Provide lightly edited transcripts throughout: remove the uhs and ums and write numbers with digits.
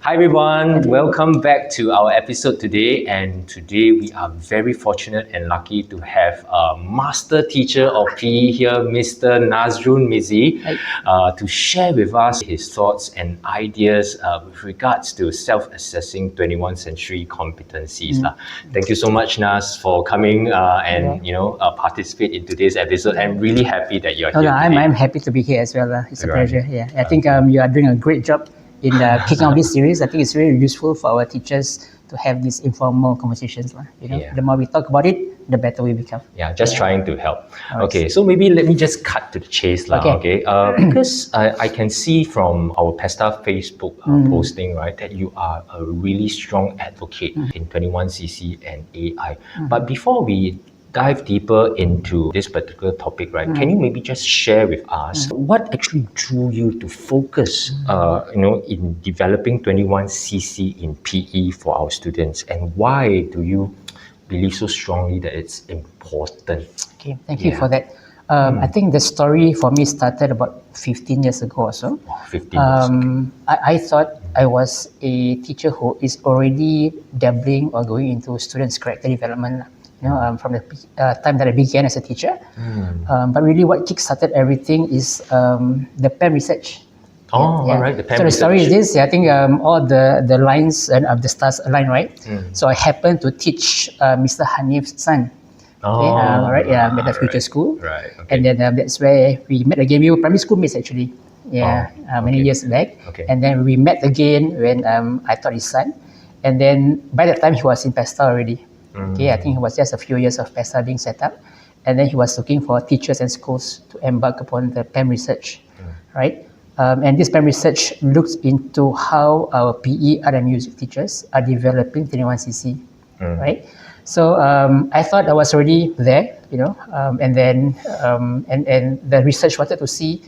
Hi everyone, welcome back to our episode today. And today we are very fortunate and lucky to have a master teacher of PE here, Mr. Nasrun Mizzy, to share with us his thoughts and ideas with regards to self-assessing 21st century competencies. Thank you so much, Nas, for coming and participate in today's episode. I'm really happy that you're here. I'm happy to be here as well. It's a pleasure. Yeah, I think you are doing a great job in kicking off this series. I think it's very useful for our teachers to have these informal conversations. The more we talk about it, the better we become. Just trying to help. Okay, so maybe let me just cut to the chase. Because I can see from our PESTA Facebook posting, right, that you are a really strong advocate in 21cc and AI. But before we dive deeper into this particular topic, right? Can you maybe just share with us what actually drew you to focus, in developing 21cc in PE for our students, and why do you believe so strongly that it's important? Okay, thank you for that. I think the story for me started about 15 years ago or so. 15 years. I thought I was a teacher who is already dabbling or going into students' character development. From the time that I began as a teacher. But really what kick-started everything is the PEM research. All right, the PEM So the research. story is this, I think all the lines and the stars align, right? So I happened to teach Mr. Hanif's son. At the future school. Right, okay. And then that's where we met again. We were primary school mates actually. Many years back. Okay. And then we met again when I taught his son. And then by that time he was in PESTA already. I think it was just a few years of PESTA being set up, and then he was looking for teachers and schools to embark upon the PEM research, right? And this PEM research looks into how our PE, art and music teachers are developing 21cc, right? So I thought I was already there, and then and the research wanted to see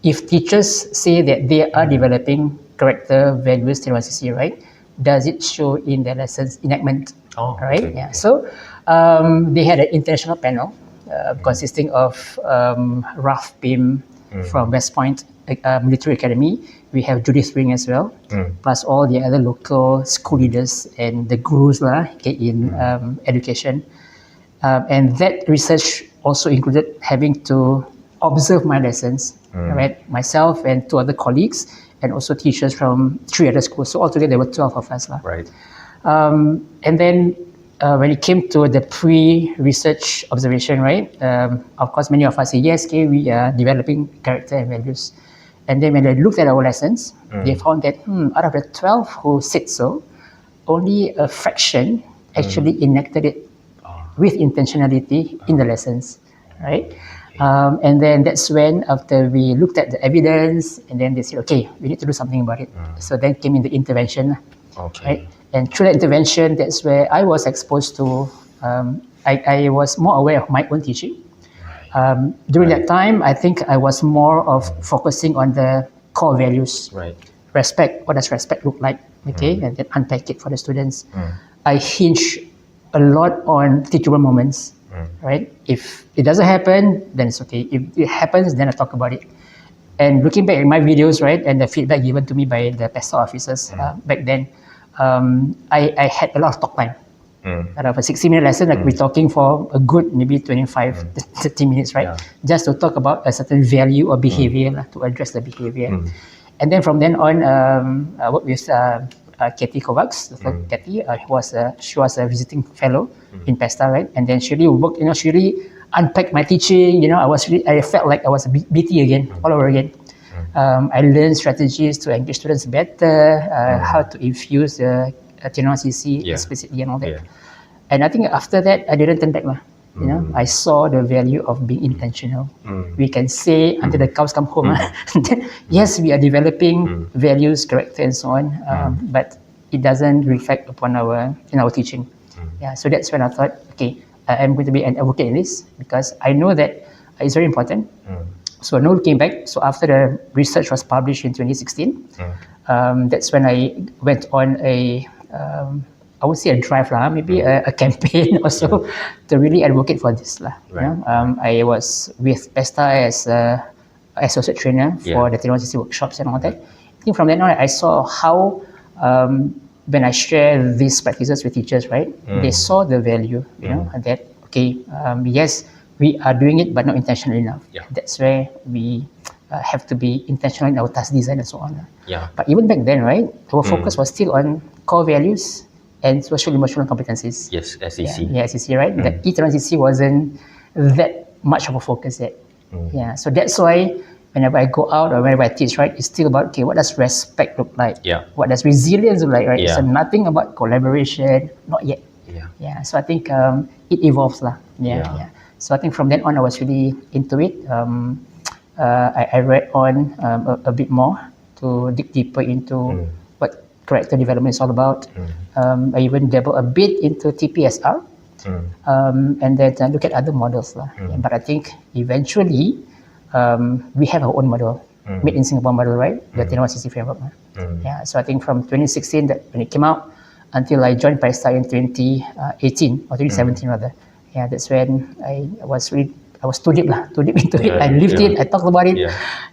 if teachers say that they are developing character, values, 21cc, right? Does it show in the lessons enactment? Okay. Yeah. So they had an international panel consisting of Ralph Pim from West Point Military Academy. We have Judith Ring as well, plus all the other local school leaders and the gurus in education. And that research also included having to observe my lessons, right? Myself and two other colleagues, and also teachers from 3 other schools. So altogether there were 12 of us. Right. And then when it came to the pre-research observation, right? Of course, many of us say, yes, we are developing character and values. And then when they looked at our lessons, they found that out of the 12 who said so, only a fraction actually enacted it with intentionality in the lessons, right? And then that's when, after we looked at the evidence, and then they said, okay, we need to do something about it. So then came in the intervention, right? And through that intervention, that's where I was exposed to, I was more aware of my own teaching. During that time, I think I was more of focusing on the core values. Right. Respect, what does respect look like? Okay, and then unpack it for the students. I hinge a lot on teachable moments, right? If it doesn't happen, then it's okay. If it happens, then I talk about it. And looking back at my videos, right, and the feedback given to me by the PESTA officers back then, I had a lot of talk time. Out of a 60-minute lesson, like we're talking for a good maybe 25, 30 minutes, right? Just to talk about a certain value or behavior, to address the behavior. And then from then on, I worked with Katie Kovacs. Katie, she was a visiting fellow in PESTA, right? And then she really worked, she really unpacked my teaching. I felt like I was a BT again, all over again. I learned strategies to engage students better, how to infuse the 21cc explicitly and all that. And I think after that, I didn't turn back. I saw the value of being intentional. We can say until the cows come home, yes, we are developing values, character, and so on, but it doesn't reflect upon our teaching. So that's when I thought, okay, I'm going to be an advocate in this, because I know that it's very important. So no looking back. So after the research was published in 2016, that's when I went on I would say a drive, maybe a campaign also to really advocate for this. I was with PESTA as associate trainer for the 21cc workshops and all that. I think from then on, I saw how when I share these practices with teachers, right, they saw the value, that, okay, yes, we are doing it, but not intentional enough. Yeah. That's where we have to be intentional in our task design and so on. Yeah. But even back then, right, our focus was still on core values and social emotional competencies. Yes, Yeah, SEC. yeah, SEC, right? The E-CC wasn't that much of a focus yet. Yeah, so that's why whenever I go out or whenever I teach, right, it's still about, okay, what does respect look like? Yeah. What does resilience look like, right? Yeah. So nothing about collaboration, not yet. Yeah. Yeah, so I think it evolves lah. Yeah, Yeah. yeah. So I think from then on, I was really into it. I read on a bit more to dig deeper into what character development is all about. I even dabble a bit into TPSR, and then look at other models lah. Yeah, but I think eventually we have our own model, made in Singapore model, right? The 21CC framework. Yeah, so I think from 2016 that when it came out until I joined Paisa in 2018 or 2017 rather. Yeah, that's when I was too deep into it. I lived it, I talked about it.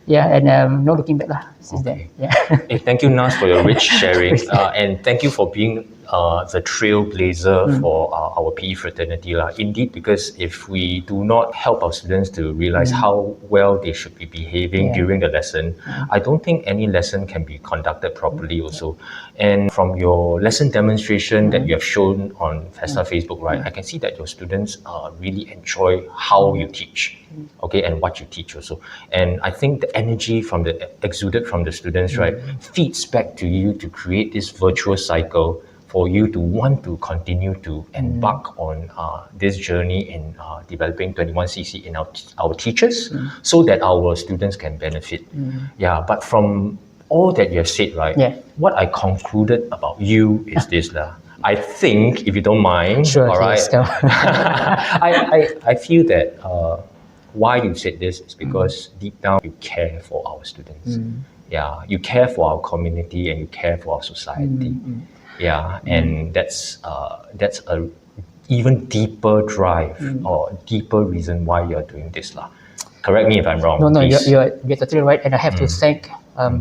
Yeah, and no looking back lah since then. Yeah. Hey, thank you, Nas, for your rich sharing, and thank you for being the trailblazer for our PE fraternity. Indeed, because if we do not help our students to realize how well they should be behaving during the lesson, I don't think any lesson can be conducted properly also. And from your lesson demonstration that you have shown on Festa Facebook, right, I can see that your students really enjoy how you teach, okay, and what you teach also. And I think the energy from the exuded from the students, right, feeds back to you to create this virtuous cycle for you to want to continue to embark on this journey in developing 21CC in our teachers so that our students can benefit. Yeah, but from all that you have said, right, what I concluded about you is this. I think, if you don't mind, Sure, all right, yes, go. I feel that why you said this is because deep down you care for our students. Yeah, you care for our community and you care for our society. Yeah, and that's a even deeper drive or deeper reason why you're doing this lah. Correct me if I'm wrong. No, please. you're totally right, and I have to thank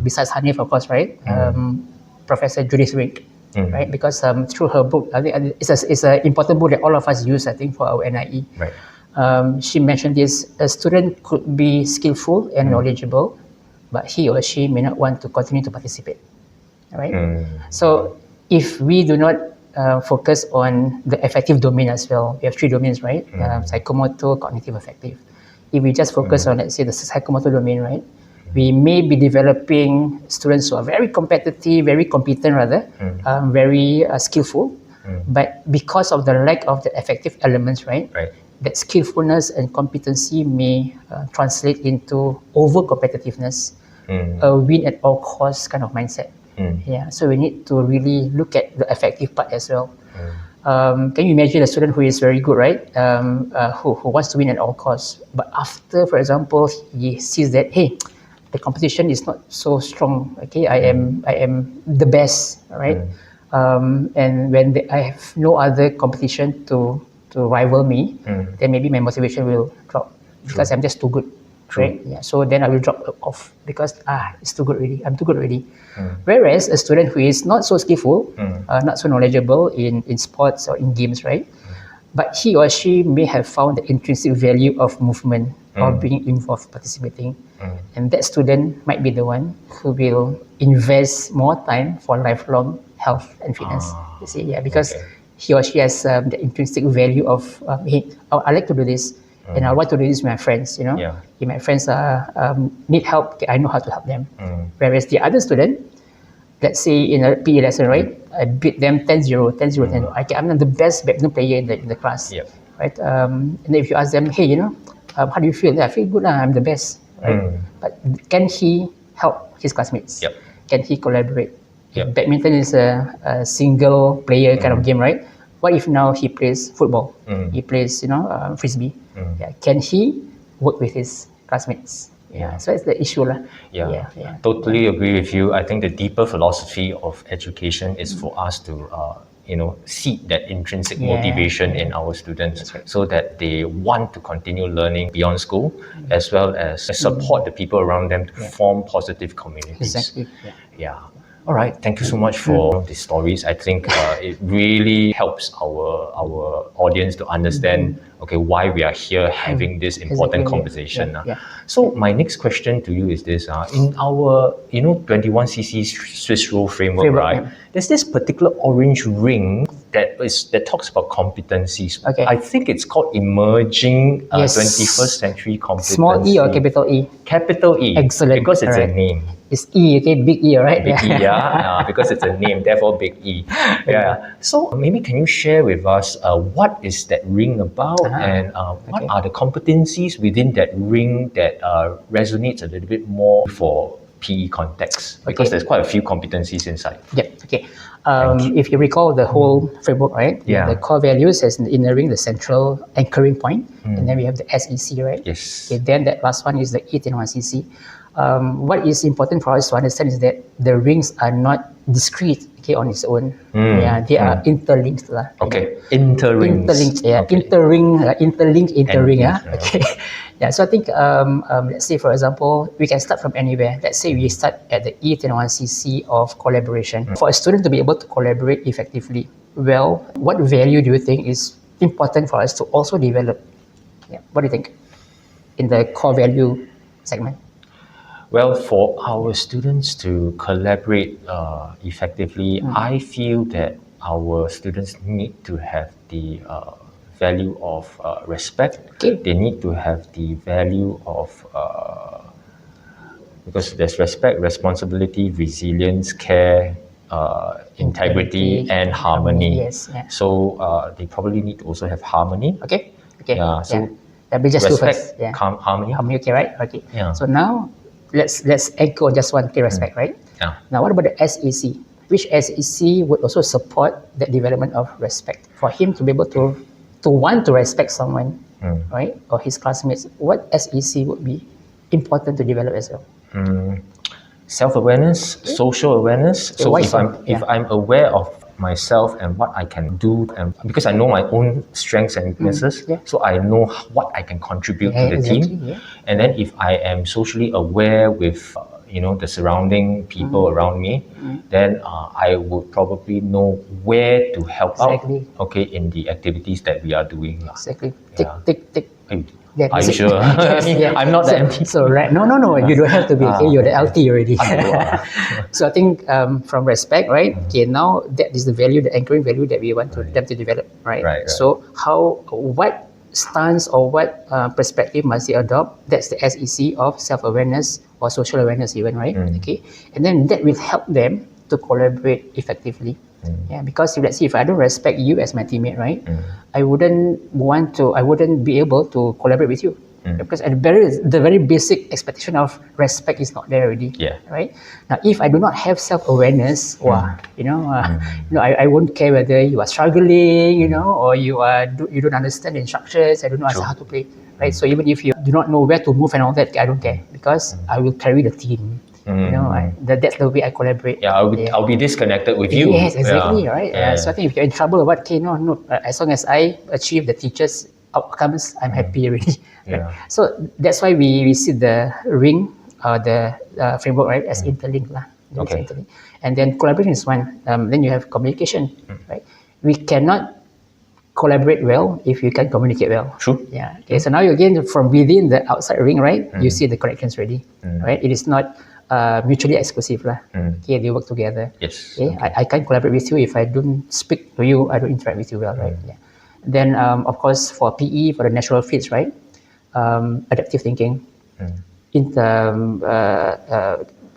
besides Hanif, of course, right, Professor Judith Rick, right, because through her book, I think it's an important book that all of us use, I think, for our NIE. Right. She mentioned this: a student could be skillful and knowledgeable, but he or she may not want to continue to participate. Right. So if we do not focus on the affective domain as well, we have 3 domains, right? Psychomotor, cognitive, affective. If we just focus on, let's say, the psychomotor domain, right, we may be developing students who are very competitive, very competent rather, very skillful, but because of the lack of the affective elements, right, that skillfulness and competency may translate into over competitiveness, a win at all costs kind of mindset. Yeah, so we need to really look at the affective part as well. Can you imagine a student who is very good, right? Who wants to win at all costs, but after, for example, he sees that, hey, the competition is not so strong. Okay, I am the best, right? And when I have no other competition to rival me, then maybe my motivation will drop because I'm just too good. Right? Yeah. So then I will drop off because it's too good already. I'm too good already. Whereas a student who is not so skillful, not so knowledgeable in sports or in games, right? But he or she may have found the intrinsic value of movement or being involved, participating, and that student might be the one who will invest more time for lifelong health and fitness. You see, yeah, because he or she has the intrinsic value of, hey, I like to do this. And I want to do this with my friends, If my friends need help, okay, I know how to help them. Whereas the other student, let's say in a PE lesson, right, I beat them 10-0, 10-0, 10-0. I'm the best badminton player in the class, right? And if you ask them, hey, how do you feel? Yeah, I feel good, I'm the best, right? But can he help his classmates? Can he collaborate? If badminton is a single player kind of game, right? What if now he plays football? He plays, frisbee. Yeah. Can he work with his classmates? Yeah. So it's the issue lah. Totally agree with you. I think the deeper philosophy of education is for us to, seed that intrinsic motivation in our students, so that they want to continue learning beyond school, as well as support the people around them to form positive communities. Exactly. Yeah. All right, thank you so much for the stories. I think it really helps our audience to understand okay why we are here having this important Exactly. conversation. Yeah. So my next question to you is this: in our 21cc Swiss rule framework, Framework, right? yeah. There's this particular orange ring that talks about competencies. Okay. I think it's called emerging Yes. 21st century competency. Small e or capital E? Capital E. Excellent. Because it's a Alright. name. It's E, okay, big E, right? Big E, yeah, because it's a name, therefore big E. Yeah. So maybe can you share with us what is that ring about, and what okay. are the competencies within that ring that resonates a little bit more for PE context? Because Okay. there's quite a few competencies inside. Yep. Okay. Thank you. If you recall the whole framework, right? Yeah. The core values as in the inner ring, the central anchoring point, and then we have the SEC, right? Yes. Okay. Then that last one is the 8-in-1cc. What is important for us to understand is that the rings are not discrete, okay, on its own. Yeah, they are interlinked, lah. Okay. Interrings. Interlinked, yeah. Okay. Interring, yeah. And- Okay. Yeah, so I think, let's say, for example, we can start from anywhere. Let's say we start at the E1cc of collaboration. For a student to be able to collaborate effectively, well, what value do you think is important for us to also develop? Yeah, what do you think in the core value segment? Well, for our students to collaborate effectively, I feel that our students need to have the value of respect. Okay. They need to have the value of, because there's respect, responsibility, resilience, care, integrity, and harmony. Yes, yeah. So they probably need to also have harmony. Okay. Okay. Yeah, so Let me just do respect, first. Yeah. harmony. Harmony, okay, right? Okay. Yeah. So now let's echo just one key respect, right? Yeah. Now what about the SEC? Which SEC would also support the development of respect for him to be able to want to respect someone, right, or his classmates? What SEC would be important to develop as well? Self-awareness, social awareness. So why if so? if I'm aware of myself and what I can do, and because I know my own strengths and weaknesses, yeah. so I know what I can contribute to the exactly, team. yeah. And then if I am socially aware with the surrounding people around me, then I would probably know where to help Exactly. out. Okay, in the activities that we are doing. Exactly. Yeah. Tick. Hey, Yeah, are you so- sure? I mean, Yeah. I'm not so, the MT. So right, no, you don't have to be. Okay, you're the LT already. Ah. So I think from respect, right? Okay, now that is the value, the anchoring value that we want them to develop, right? Right. So what stance or what perspective must they adopt? That's the SEC of self-awareness or social awareness, even, right? Okay, and then that will help them to collaborate effectively. Yeah, because let's say if I don't respect you as my teammate, right? I wouldn't be able to collaborate with you. Because at the very basic expectation of respect is not there already. Yeah. Right. Now, if I do not have self-awareness, I won't care whether you are struggling, or you don't understand the instructions. I don't know how to play. Right. So even if you do not know where to move and all that, I don't care because I will carry the team. That's the way I collaborate. Yeah, I'll be disconnected with you. Yes, exactly, Yeah. right? Yeah. So I think if you're in trouble or what, okay, no, as long as I achieve the teacher's outcomes, I'm happy already. Right? Yeah. So that's why we see the ring, the framework, right, as interlinked. Okay. Interlinked. And then collaboration is one. Then you have communication, right? We cannot collaborate well if you can communicate well. True. Yeah. Okay. So now you again from within the outside ring, right? You see the connections ready, right? It is not mutually exclusive, lah. Okay, they work together. Yes. Okay. I can't collaborate with you if I don't speak to you. I don't interact with you well, right? Yeah. Then of course for PE, for the natural fits, right? Adaptive thinking,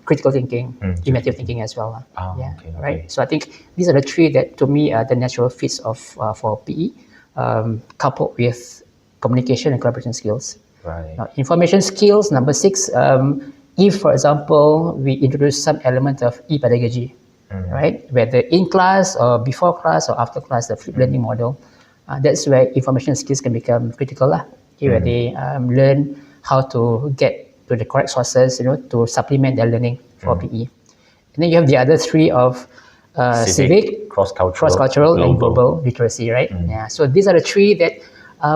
critical thinking, imaginative thinking as well. Okay. Right. So I think these are the three that to me are the natural fits of for PE, coupled with communication and collaboration skills. Right. Now, information skills, number 6. If, for example, we introduce some element of e-pedagogy, right, whether in class or before class or after class, the flipped learning model, that's where information skills can become critical, where they learn how to get to the correct sources, to supplement their learning for PE. And then you have the other 3 of civic, cross-cultural, and global literacy, right? Yeah. So these are the 3 that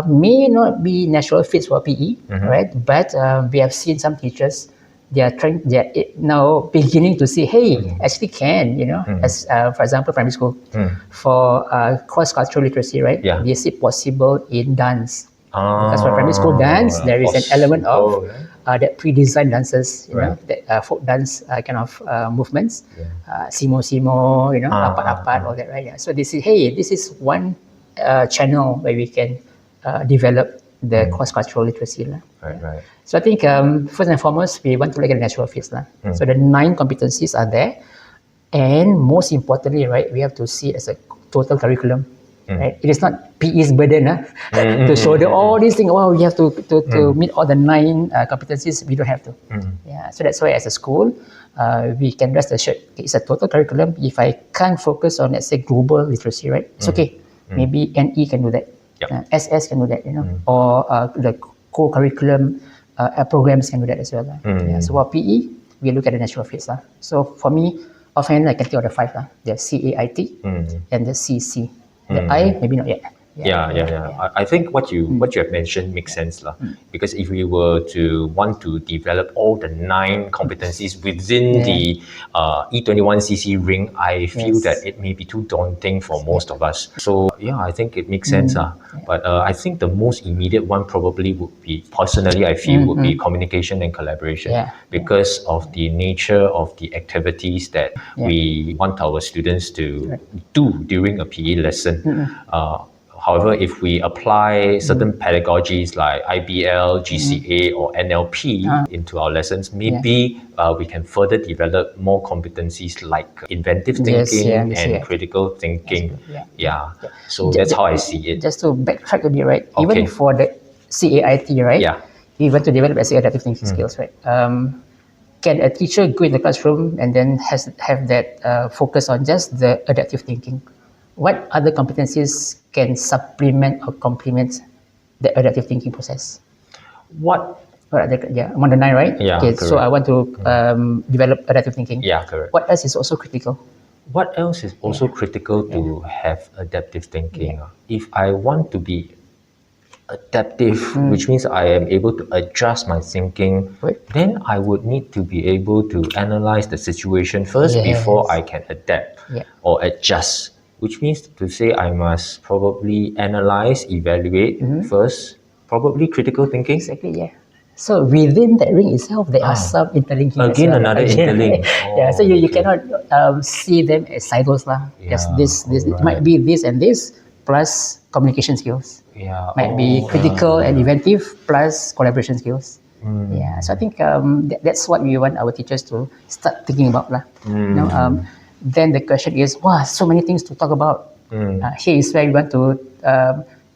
may not be natural fits for PE, right? But we have seen some teachers they're now beginning to see, hey, actually can, as for example, primary school, for cross-cultural literacy, right? Yeah. They see possible in dance. Because for primary school dance, there is an element of that pre-designed dances, that folk dance kind of movements, simo simo, apat-apat, all that, right? Yeah. So they say, hey, this is one channel where we can develop the cross-cultural literacy. Right. So I think first and foremost, we want to look at the natural phase. So the 9 competencies are there. And most importantly, right, we have to see it as a total curriculum. Right? It is not PE's burden to shoulder all these things. Oh, you have to meet all the 9 competencies. We don't have to. Yeah. So that's why as a school, we can rest assured it's a total curriculum. If I can't focus on, let's say, global literacy, right? It's okay. Maybe NE can do that. Yep. SS can do that, or the co-curriculum programs can do that as well. Yeah. So for PE, we look at the natural phase. So for me, offhand, I can think of the 5. The CAIT and the CC. The I, maybe not yet. Yeah. I think what you have mentioned makes sense, because if we were to want to develop all the 9 competencies within the E21CC ring, I feel that it may be too daunting for most of us. So yeah, I think it makes sense. But I think the most immediate one probably would be, personally, I feel would be communication and collaboration, because of the nature of the activities that we want our students to do during a PE lesson. However, if we apply certain pedagogies like IBL, GCA, or NLP into our lessons, maybe we can further develop more competencies like inventive thinking and critical thinking. So that's how I see it. Just to backtrack a bit, right? Okay. Even for the CAIT, right? Yeah. We want to develop adaptive thinking skills, right? Can a teacher go in the classroom and then have that focus on just the adaptive thinking? What other competencies can supplement or complement the adaptive thinking process? What? I'm on the 9, right? Yeah, okay, correct. so I want to develop adaptive thinking. Yeah, correct. What else is also critical? What else is also critical to have adaptive thinking? If I want to be adaptive, which means I am able to adjust my thinking, then I would need to be able to analyze the situation first before I can adapt or adjust. Which means to say I must probably analyze, evaluate first, probably critical thinking. Exactly, yeah. So within that ring itself, there are some interlinking. Again, another interlink. So you cannot see them as silos. Just this, it might be this and this plus communication skills. Might be critical and inventive plus collaboration skills. So I think that's what we want our teachers to start thinking about. Then the question is, wow, so many things to talk about. Here is where we want to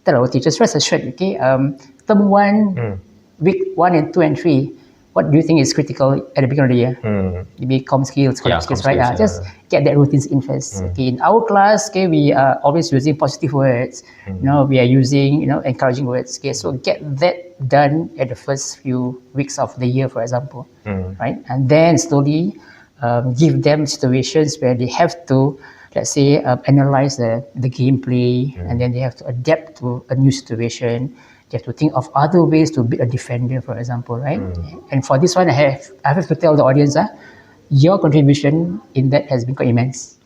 tell our teachers, rest assured, okay, term 1, week 1 and 2 and 3, what do you think is critical at the beginning of the year? Maybe comm skills, connect skills, right? Just get that routines in first. Okay, in our class, okay, we are always using positive words. We are using, encouraging words. Okay, so get that done at the first few weeks of the year, for example, right? And then slowly give them situations where they have to, let's say, analyze the gameplay, and then they have to adapt to a new situation. They have to think of other ways to beat a defender, for example, right? And for this one, I have to tell the audience, your contribution in that has been quite immense.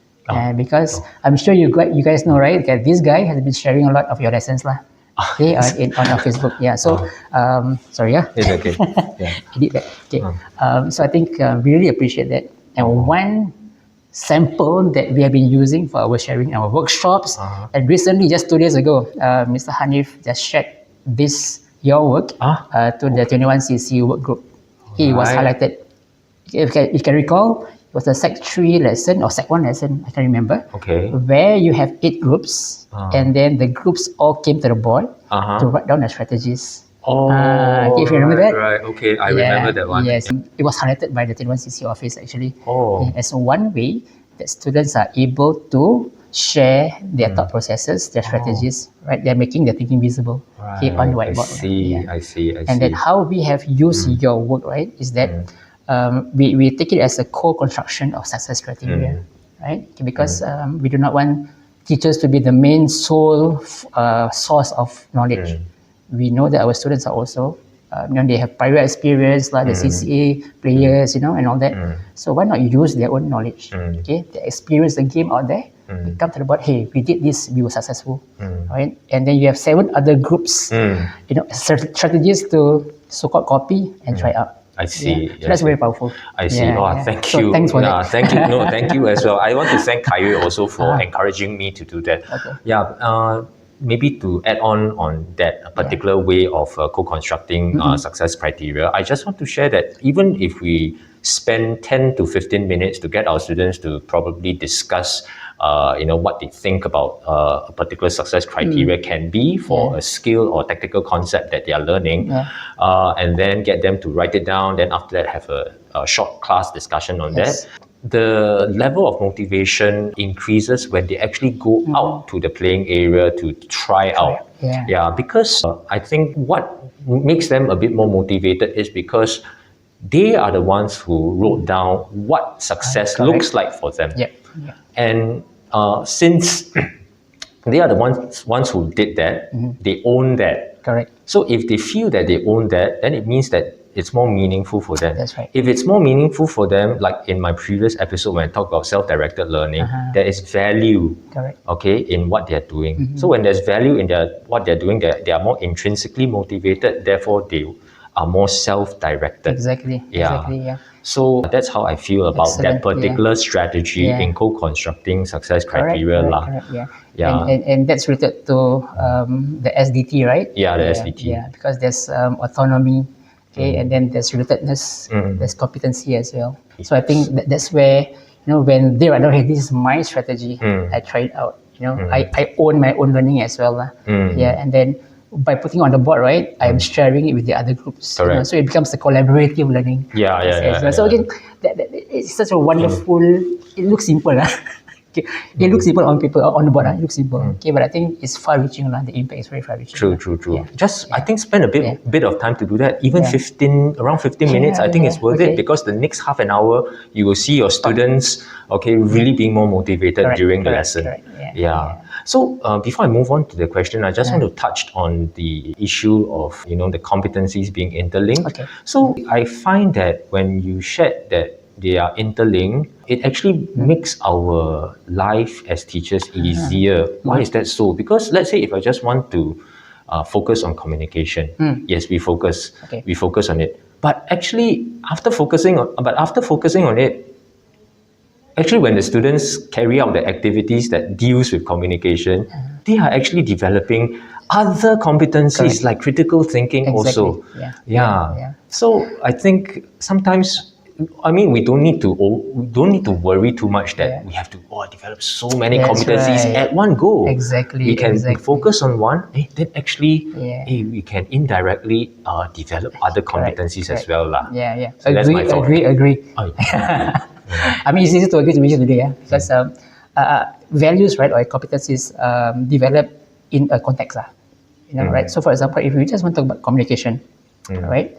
Because I'm sure you guys know, right, that this guy has been sharing a lot of your lessons, okay, on our Facebook. So, sorry, It's okay. I did that. Okay. So I think we really appreciate that. And one sample that we have been using for our sharing our workshops, and recently, just 2 days ago, Mr. Hanif just shared your work to the 21CC work group. He was highlighted. If you can recall, it was a Sec 3 lesson or Sec 1 lesson, I can't remember, where you have 8 groups, and then the groups all came to the board to write down their strategies. If you remember that. Right, okay, I remember that one. Yes, it was highlighted by the 21CC office actually. As one way that students are able to share their thought processes, their strategies, right? They're making their thinking visible on the whiteboard. I see. And then how we have used your work, right, is that we take it as a co-construction of success criteria, right? Because we do not want teachers to be the main sole source of knowledge. We know that our students are also they have prior experience like the CCA players, and all that. So why not use their own knowledge? Okay, they experience the game out there. They come to the board. Hey, we did this. We were successful, right? And then you have 7 other groups, strategies to so-called copy and try out. I see. So that's very powerful. I see. Thank So you. thanks for that. Thank you. No, thank you as well. I want to thank Kyree also for encouraging me to do that. Okay. Maybe to add on that particular way of co-constructing success criteria, I just want to share that even if we spend 10 to 15 minutes to get our students to probably discuss what they think about a particular success criteria can be for a skill or technical concept that they are learning, and then get them to write it down, then after that have a short class discussion on that. The level of motivation increases when they actually go out to the playing area to try out. Because I think what makes them a bit more motivated is because they are the ones who wrote down what success looks like for them. And since they are the ones who did that, they own that. Correct. So if they feel that they own that, then it means that it's more meaningful for them. That's right. If it's more meaningful for them, like in my previous episode when I talked about self-directed learning, there is value, in what they're doing. So when there's value in what they're doing, they are more intrinsically motivated, therefore they are more self-directed. Exactly. So that's how I feel about that particular strategy in co-constructing success criteria. And that's related to the SDT, right? The SDT. Because there's autonomy, and then there's relatedness, there's competency as well. So I think that's where, when they were like, hey, this is my strategy, I try it out. I own my own learning as well. And then by putting on the board, right, I'm sharing it with the other groups. So it becomes a collaborative learning. So again, it's such a wonderful. It looks simple, it looks simple on paper, on the board. It looks simple. But I think it's far-reaching. The impact is very far-reaching. True. I think spend a bit of time to do that. Even around 15 minutes, I think it's worth it, because the next half an hour you will see your students, really being more motivated during the lesson. So before I move on to the question, I just want to touch on the issue of the competencies being interlinked. So I find that when you shared that they are interlinked, it actually makes our life as teachers easier. Why is that so? Because let's say if I just want to focus on communication, yes, we focus on it. But actually, after focusing on it, actually, when the students carry out the activities that deals with communication, they are actually developing other competencies like critical thinking also. So I think sometimes, we don't need to worry too much that we have to develop so many competencies at one go. We can focus on one, then actually we can indirectly develop other competencies as well. So that's my thought. Agree. It's easy to agree to mention today, because values, right, or competencies develop in a context, right? So, for example, if we just want to talk about communication, right?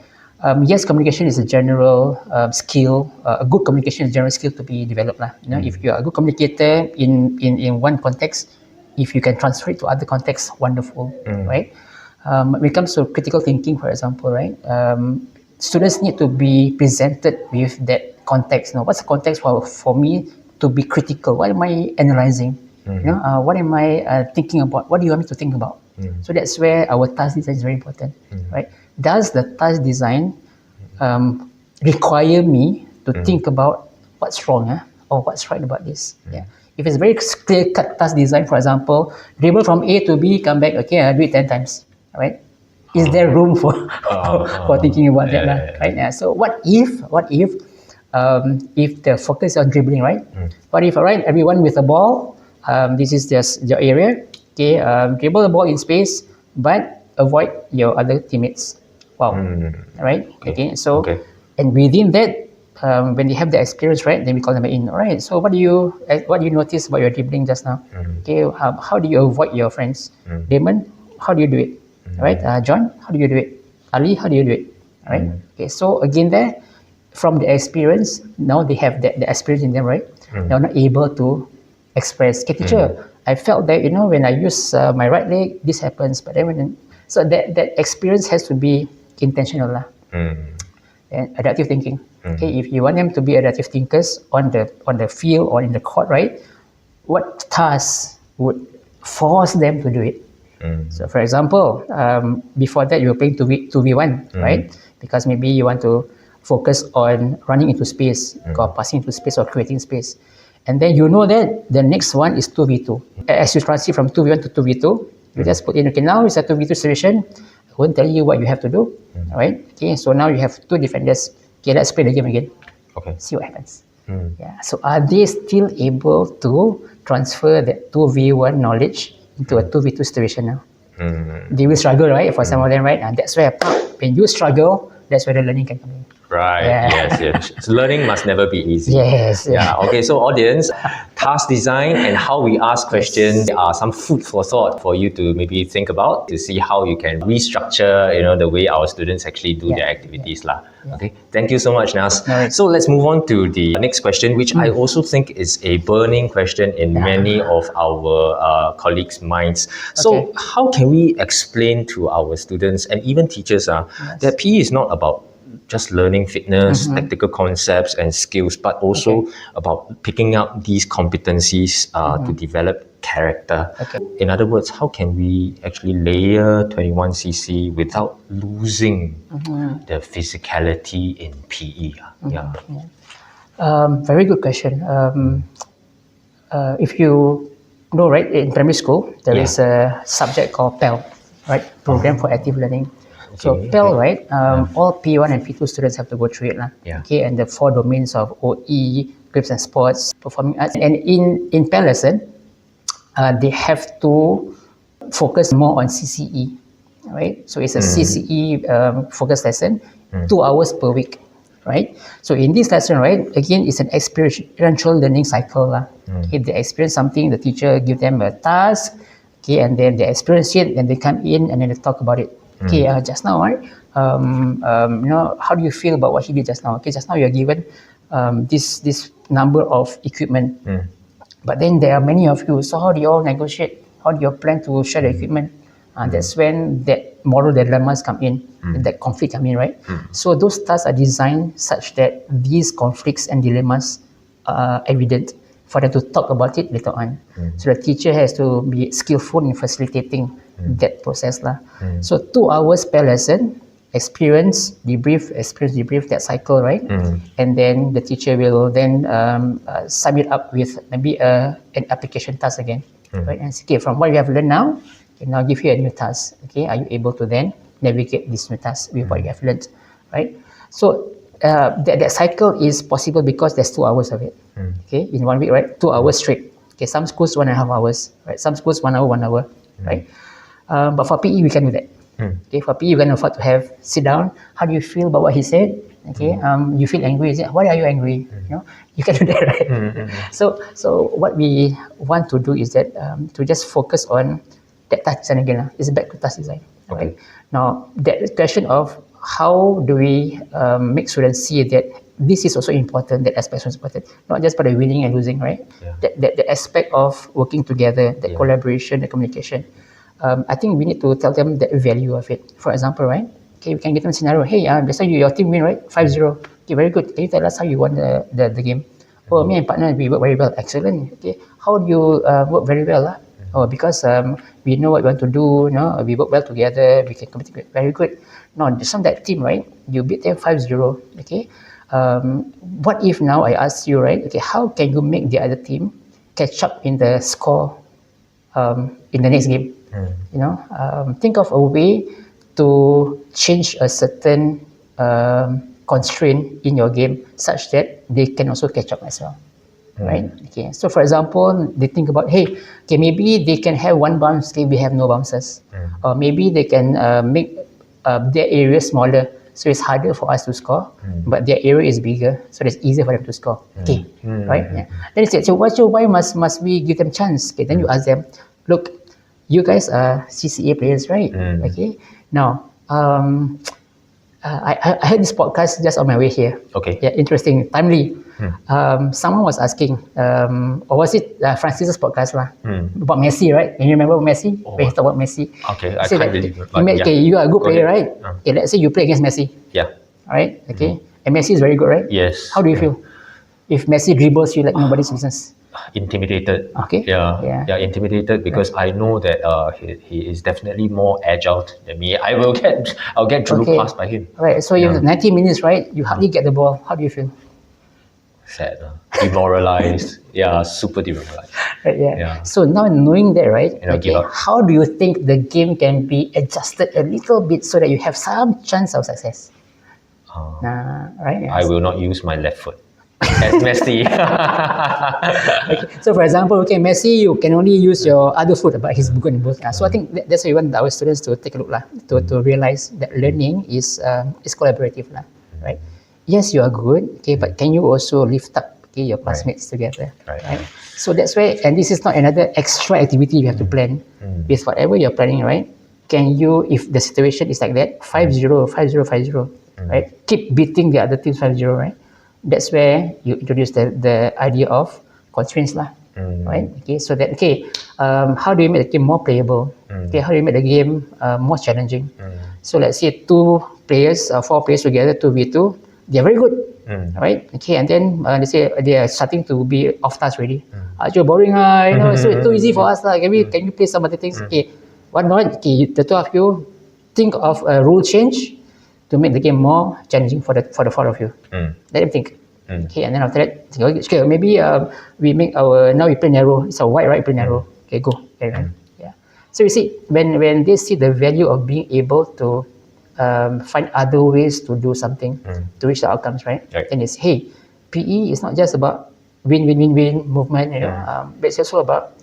Yes, communication is a general skill. A good communication is a general skill to be developed, If you are a good communicator in one context, if you can transfer it to other contexts, wonderful, right? When it comes to critical thinking, for example, right? Students need to be presented with that context. What's the context for me to be critical? What am I analyzing? What am I thinking about? What do you want me to think about? So that's where our task design is very important, right? Does the task design require me to think about what's wrong, or what's right about this? If it's very clear-cut task design, for example, dribble from A to B, come back, I do it 10 times, right? Is there room for thinking about that? Right? So what if the focus is on dribbling, right? What if, everyone with a ball, this is just your area, dribble the ball in space, but avoid your other teammates. Right? And within that, when they have the experience, right, then we call them in. All right. So what do you notice about your dribbling just now? How do you avoid your friends? Damon, how do you do it? Right? John, how do you do it? Ali, how do you do it? All right. So again, there, from the experience, now they have the experience in them, right? They're not able to express. Okay, teacher, I felt that when I use my right leg, this happens. But then so that experience has to be intentional lah. Mm. And adaptive thinking. Okay, if you want them to be adaptive thinkers on the field or in the court, right? What tasks would force them to do it? So, for example, before that you were playing 2v1, right? Because maybe you want to focus on running into space, or passing into space, or creating space. And then you know that the next one is 2v2. As you transit from 2v1 to 2v2, you just put in, okay, now it's a 2v2 situation. I won't tell you what you have to do, right? Okay, so now you have two defenders. Okay, let's play the game again. Okay. See what happens. Yeah. So are they still able to transfer that 2v1 knowledge into a 2v2 situation now? They will struggle, right? For some of them, right? And that's where when you struggle, that's where the learning can come in. Right. Yeah. Yes. So learning must never be easy. Yes. Yeah. Okay. So audience, task design and how we ask questions are some food for thought for you to maybe think about to see how you can restructure, the way our students actually do their activities lah. Okay. Thank you so much, Nas. No worries. So let's move on to the next question, which I also think is a burning question in many of our colleagues' minds. So how can we explain to our students and even teachers that PE is not about just learning fitness, tactical concepts and skills, but also about picking up these competencies to develop character. In other words, how can we actually layer 21cc without losing the physicality in PE? Very good question. If you know, right, in primary school, there is a subject called PEL, right? Program for Active Learning. So PEL, right? All P1 and P2 students have to go through it, lah. Okay, and the 4 domains of OE, grips and sports, performing arts, and in PEL lesson, they have to focus more on CCE, right? So it's a CCE focus lesson, 2 hours per week, right? So in this lesson, right, again, it's an experiential learning cycle, lah. Okay, they experience something, the teacher give them a task, okay, and then they experience it, and they come in and then they talk about it. Okay, just now, right? How do you feel about what he did just now? Okay, just now you are given this number of equipment, but then there are many of you. So how do you all negotiate? How do you plan to share the equipment? That's when that moral dilemmas come in, that conflict come in, right? So those tasks are designed such that these conflicts and dilemmas are evident for them to talk about it later on. So the teacher has to be skillful in facilitating that process lah. So 2 hours per lesson, experience debrief, that cycle, right? And then the teacher will then sum it up with maybe an application task again, right? And say, okay, from what you have learned now, okay, now give you a new task. Okay, are you able to then navigate this new task with what you have learned, right? So that cycle is possible because there's 2 hours of it. Okay, in 1 week, right? 2 hours straight. Okay, some schools 1.5 hours, right? Some schools 1 hour, right? But for PE, we can do that. Okay, for PE, you can afford to have sit down. How do you feel about what he said? Okay, you feel angry? Is it? Why are you angry? You can do that, right? So what we want to do is that to just focus on that task design again. It's back to task design, right? Now that question of how do we make students see that this is also important, that aspect is important, not just for the winning and losing, right? The aspect of working together, the collaboration, the communication. I think we need to tell them the value of it. For example, right? Okay, we can give them a scenario. Hey, that's how your team win, right? 5-0. Okay, very good. Can you tell us how you won the game? Oh, me and partner, we work very well. Excellent. Okay, how do you work very well? Oh, because we know what we want to do. We work well together. We can communicate very good. No, just on that team, right? You beat them 5-0. Okay. What if now I ask you, right? Okay, how can you make the other team catch up in the score in the next game? Think of a way to change a certain constraint in your game such that they can also catch up as well, right? Okay, so for example, they think about, hey, okay, maybe they can have one bounce, okay, we have no bounces, or maybe they can make their area smaller, so it's harder for us to score, but their area is bigger, so it's easier for them to score. Okay, right? Yeah. Then you say, so why must we give them chance? Okay, then you ask them, look, you guys are CCA players, right? Okay. Now, I heard this podcast just on my way here. Okay. Yeah, interesting, timely. Someone was asking, or was it Francis's podcast lah, about Messi, right? Can you remember Messi? When he talked about Messi. Okay, He I said can't that, really remember. okay, okay, you are a good Go player, ahead. right? Okay, let's say you play against Messi, Yeah. right? Okay, and Messi is very good, right? Yes. How do you feel if Messi dribbles you like nobody's business? Intimidated. Okay. Yeah, intimidated because I know that he is definitely more agile than me. I'll get drew Okay. past by him. Right. So you have 90 minutes, right? You hardly get the ball. How do you feel? Sad. Demoralized. Yeah, super demoralized. Right, yeah. Yeah. So now knowing that, right? And I'll give up. How do you think the game can be adjusted a little bit so that you have some chance of success? Right. Yes. I will not use my left foot. As Messi. Okay. So for example, okay, Messi, you can only use your other foot, but he's good in both. So I think that's why we want our students to take a look lah, to realize that learning is collaborative lah, right? Yes, you are good, okay, but can you also lift up your classmates together, right? So that's why, and this is not another extra activity you have to plan with whatever you're planning, right? Can you, if the situation is like that, 5-0, 5-0, 5-0, right? Keep beating the other teams 5-0, right? That's where you introduce the idea of constraints lah, right? Okay, so that how do you make the game more playable? Okay, how do you make the game more challenging? So let's say 4 players together, 2v2, they're very good, right? Okay, and then they say they are starting to be off task already. You're boring, so it's too easy for us lah. Can you play some other things? Okay, why not? Okay, the two of you think of a rule change to make the game more challenging for the 4 of you. Let them think. Okay, and then after that, okay, maybe we make now we play narrow. It's a wide, right? Play narrow. Okay, go. Okay, yeah. So you see, when they see the value of being able to find other ways to do something to reach the outcomes, right? Then it's, hey, PE is not just about win movement, but it's also about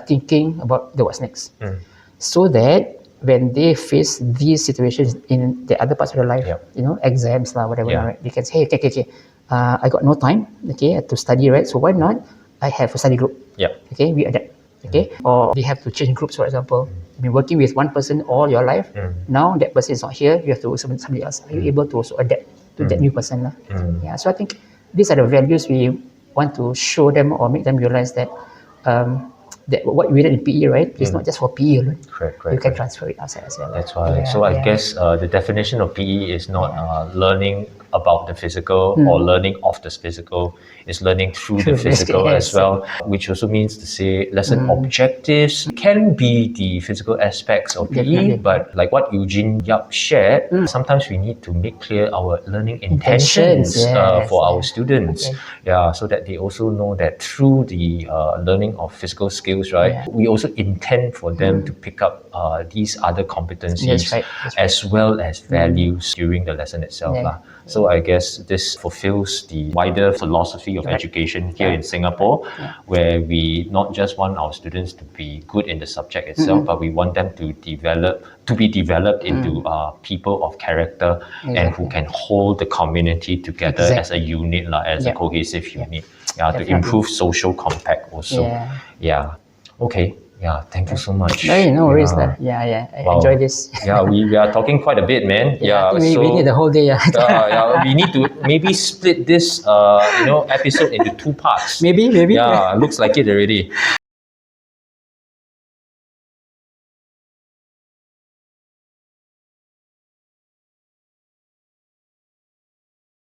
thinking about the what's next. So that when they face these situations in the other parts of their life, exams lah, whatever, right? They can say, hey, okay, I got no time, to study, right? So why not I have a study group? Okay, we adapt. Okay, or they have to change groups, for example. You've been working with one person all your life. Now that person is not here, you have to work with somebody else. Are you able to also adapt to that new person lah? Yeah, so I think these are the values we want to show them or make them realize that that what we learn in PE, right, is not just for PE alone. Correct. You can transfer it outside as well. That's why. So I guess the definition of PE is not learning about the physical or learning of the physical. It's learning through the physical as well, which also means to say lesson objectives can be the physical aspects of PE, but like what Eugene Yap shared, sometimes we need to make clear our learning intentions for our students. Yeah, so that they also know that through the learning of physical skills, right, we also intend for them to pick up these other competencies as well as values during the lesson itself. So I guess this fulfills the wider philosophy of education here in Singapore, where we not just want our students to be good in the subject itself, but we want them to be developed into people of character and who can hold the community together as a unit, as a cohesive unit, to improve social compact also. Okay. Yeah, thank you so much. No worries. I enjoy this. We are talking quite a bit, man. I think we need the whole day. We need to maybe split this episode into 2 parts. Maybe. Yeah, looks like it already.